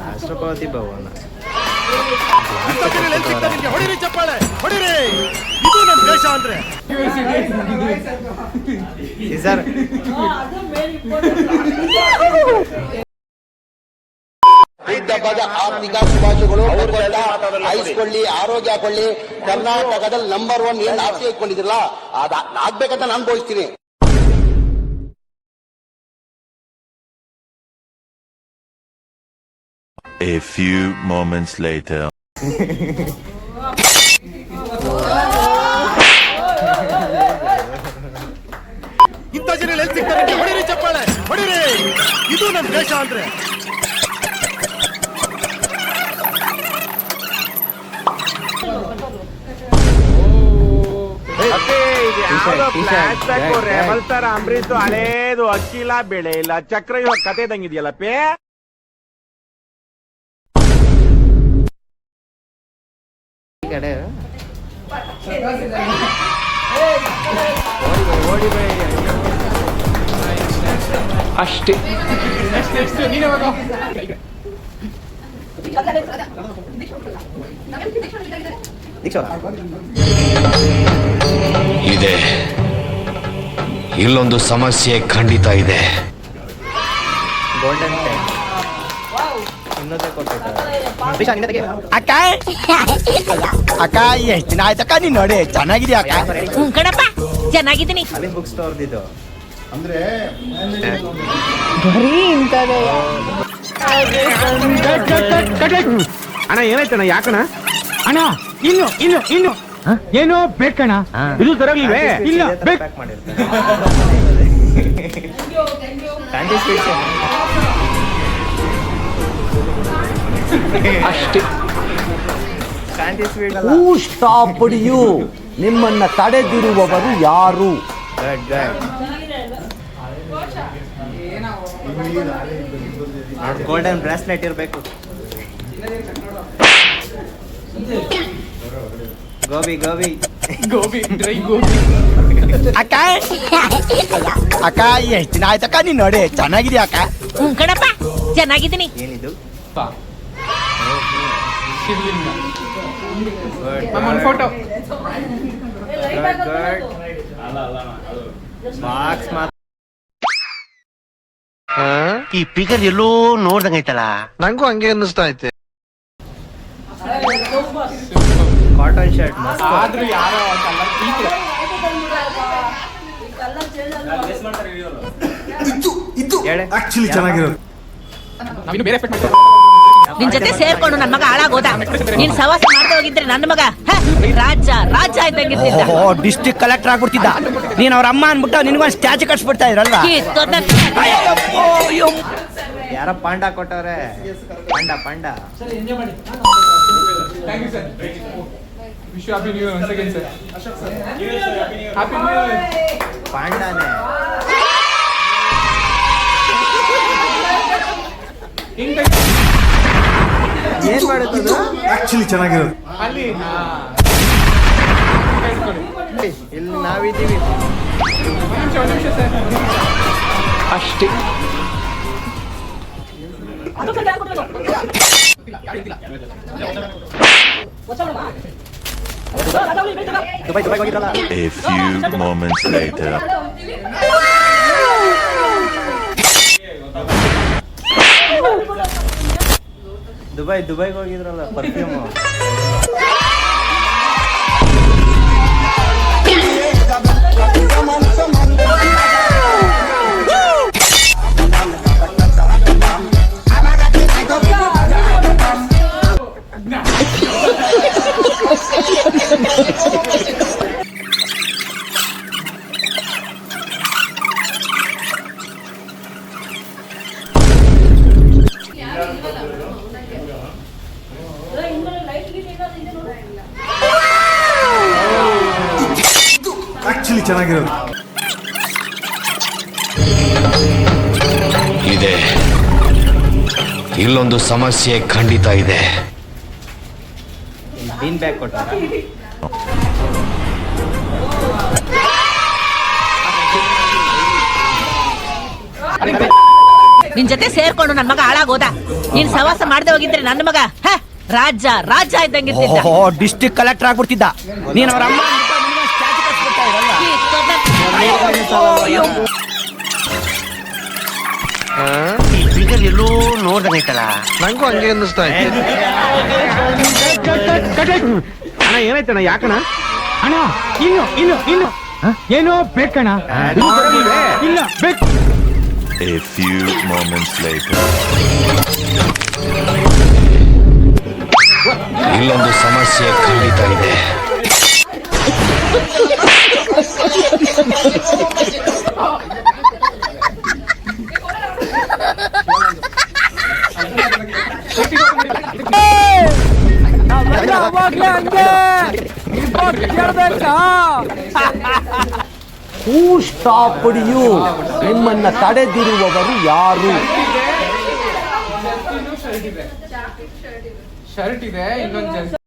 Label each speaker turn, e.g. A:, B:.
A: ರಾಷ್ಟ್ರಪತಿ ಭವನ.
B: ಹೊಡಿರಿ ಚಪ್ಪಾಳೆ, ಹೊಡಿರಿ. ಇದು ನಮ್ಮ ದೇಶ ಅಂದ್ರೆ
A: ಸರ್.
C: ಹಬ್ಬದ ಆರ್ಥಿಕ ಶುಭಾಶಯಗಳು. ಆಯಿಸ್ಕೊಳ್ಳಿ, ಆರೋಗ್ಯ ಕೊಳ್ಳಿ. ಕರ್ನಾಟಕದಲ್ಲಿ ನಂಬರ್ 1 ಏನ್ ಆಸೆ ಇಟ್ಕೊಂಡಿದ್ರಲ್ಲ ಆಗ್ಬೇಕಂತ ನಾನು ಬೋಧಿಸ್ತೀನಿ.
D: A few moments later.
B: ಇಂಥ ಜನ ಎಲ್ಲಿ ಸಿಗ್ತಾರೆ? ಹೊಡಿರಿ ಚಪ್ಪಾಳೆ, ಹೊಡಿರಿ. ಇದು ನಮ್ಮ ದೇಶ ಅಂದ್ರೆ
E: ರೆಬಲ್ ತರ ಅಂಬರೀಶ್ ಹಳೇದು ಅಕ್ಕಿ ಇಲ್ಲ, ಬೆಳೆ ಇಲ್ಲ, ಚಕ್ರ ಇವಾಗ ಕತೆ ಇದ್ದಂಗಿದೆಯಲ್ಲ ಪೇ.
A: ಕಡೆ
F: ಅಷ್ಟೇ.
G: ಇದೆ, ಇಲ್ಲೊಂದು ಸಮಸ್ಯೆ ಖಂಡಿತ ಇದೆ.
A: ಗೋಲ್ಡನ್ ಟೈಮ್ ಇನ್ನೊಂದೇ
B: ಅಕ್ಕ ಅಕ್ಕ ಎಷ್ಟು ದಿನ ಆಯ್ತಕ್ಕ ನೀನ್ ನೋಡಿ ಚೆನ್ನಾಗಿದ್ಯಾ ಅಕ್ಕ?
H: ಕಣಪ್ಪ ಚೆನ್ನಾಗಿದ್ದೀನಿ.
A: ಅಲ್ಲಿಂದ ಬುಕ್ ಸ್ಟೋರ್ದಿದ್ದು
B: ಅಂದ್ರೆ
E: ಅಣ್ಣ ಏನಾಯ್ತಣ್ಣ? ಯಾಕಣ್ಣ?
F: ಅಣ್ಣ ಇನ್ನು ಇನ್ನು ಇನ್ನು ಏನೋ ಬೇಕಣ್ಣ. ಇದು ತರಲಿಲ್ವೇ? ಇಲ್ಲ
A: ಪ್ಯಾಕ್ ಮಾಡಿರ್ತಾರೆ. ಕ್ಯಾಂಡಿ ಸ್ವೀಟ್ಸ್
F: ಅಷ್ಟೇ.
A: Candy sweet
C: who stopped you? ನಿಮ್ಮನ್ನ ತಡೆದಿರುವವರು ಯಾರು?
A: ಗೋಲ್ಡನ್ ಬ್ರಾಸ್ಲೆಟ್ ಇರಬೇಕು. ಗೋಬಿ ಗೋಬಿ
F: ಗೋಬಿ, ಡ್ರೈ ಗೋಬಿ.
B: ಅಕ್ಕ ಅಕ್ಕ ಎಷ್ಟು ದಿನ ಆಯ್ತಕ್ಕ ನೀನ್ ನೋಡಿ ಚೆನ್ನಾಗಿದ್ಯಾ ಅಕ್ಕ?
H: ಕಣಪ್ಪ ಚೆನ್ನಾಗಿದ್ದೀನಿ.
A: ಏನಿದು?
F: ಶಿವಲಿಂಗ. ಒಂದು ಫೋಟೋ.
A: ಬಾಕ್ಸ್ ಮಾತ್ರ
C: ಈ ಪಿಗರ್ ಎಲ್ಲೋ ನೋಡ್ದಂಗೈತಲ್ಲ.
B: ನಂಗೂ ಹಂಗೆ ಅನ್ನಿಸ್ತಾ ಐತೆ.
A: ಕಾಟನ್ ಶರ್ಟ್
F: ಆದ್ರೂ ಯಾರೋ
B: ಆಕ್ಚುಲಿ ಚೆನ್ನಾಗಿರೋದು.
F: ನಾವಿನ್ನು ಬೇರೆ ಎಫೆಕ್ಟ್
H: ನಿನ್ ಜೊತೆ ಸೇರ್ಕೊಂಡು ನನ್ ಮಗ ಹಾಳಾಗೋದ. ನೀನ್ ಸವಾಸ ಮಾಡ್ದೆ ಹೋಗಿದ್ರೆ ನನ್ನ ಮಗ ರಾಜ ರಾಜ ಇದ್ದಂಗಿರ್ತಿದ್ದ.
B: District collector ಆಗ್ಬಿಡ್ತಿದ್ದ. ನೀನ್ ಅವ್ರ ಅಮ್ಮ ಅನ್ಬಿಟ್ಟು ನಿನ್ಗೊಂದು ಸ್ಟ್ಯಾಚು ಕಟ್ಸ್ಬಿಡ್ತಾ ಇದ್ರಲ್ವಾ?
A: ಯಾರ ಪಾಂಡ ಕೊಟ್ಟವ್ರೆ? Panda panda.
F: Thank you sir. Wish you happy new year once again sir. Happy new year.
A: ಪಾಂಡಾನೆ ಏನ್ ಮಾಡುತ್ತದು?
B: ಆಕ್ಚುಲಿ ಚೆನ್ನಾಗಿರೋದು.
F: ಅಲ್ಲಿ
A: ಇಲ್ಲಿ ನಾವಿದ್ದೀವಿ.
F: ಒಂದು ನಿಮಿಷ ಸರ್. ಅಷ್ಟೇ.
A: ದುಬೈಗೆ ಹೋಗಿದ್ರಲ್ಲ?
D: A few moments later.
A: ದುಬೈಗೆ ಹೋಗಿದ್ರಲ್ಲ ಪರ್ಫ್ಯೂಮ್.
B: ಆಕ್ಚುಲಿ ಚೆನ್ನಾಗಿರೋದು.
G: ಇದೆ, ಇಲ್ಲೊಂದು ಸಮಸ್ಯೆ ಖಂಡಿತ ಇದೆ.
A: ಬೀನ್ ಬ್ಯಾಗ್ ಕೊಟ್ಟಾರ.
H: ನಿನ್ ಜೊತೆ ಸೇರ್ಕೊಂಡು ನನ್ ಮಗ ಹಾಳಾಗೋದ. ನೀನ್ ಸವಾಸ ಮಾಡದೆ ಹೋಗಿದ್ರೆ ನನ್ನ ಮಗ ರಾಜ ರಾಜ ಇದ್ದಂಗಿರ್ತಿದ್ದ.
C: District collector ಆಗ್ಬಿಡ್ತಿದ್ದ. ನೀನ್ ಅವ್ರ ಅಮ್ಮ ಈ ಫಿಗರ್ ಎಲ್ಲೋ ನೋಡ್ದಂಗೈತಲ್ಲ.
B: ನಂಗೂ ಹಂಗೆ ಅನ್ನಿಸ್ತಾ ಇದೆ.
E: ಅಣ್ಣ ಏನಾಯ್ತಣ್ಣ, ಯಾಕಣ್ಣ?
F: ಅಣ್ಣ ಇನ್ನು ಏನೋ ಬೇಕಣ್ಣ. ಇಲ್ಲ ಬೇಕು.
D: A few moments later.
G: ಇಲ್ಲೊಂದು ಸಮಸ್ಯೆ ಖಂಡಿತ ಇದೆ.
C: ಹೂ ಸ್ಟಾಪ್ಡ್ ಯು? ನಿಮ್ಮನ್ನ ತಡೆದಿರುವವರು ಯಾರು?
F: ಶರ್ಟ್ ಇದೆ ಇನ್ನೊಂದು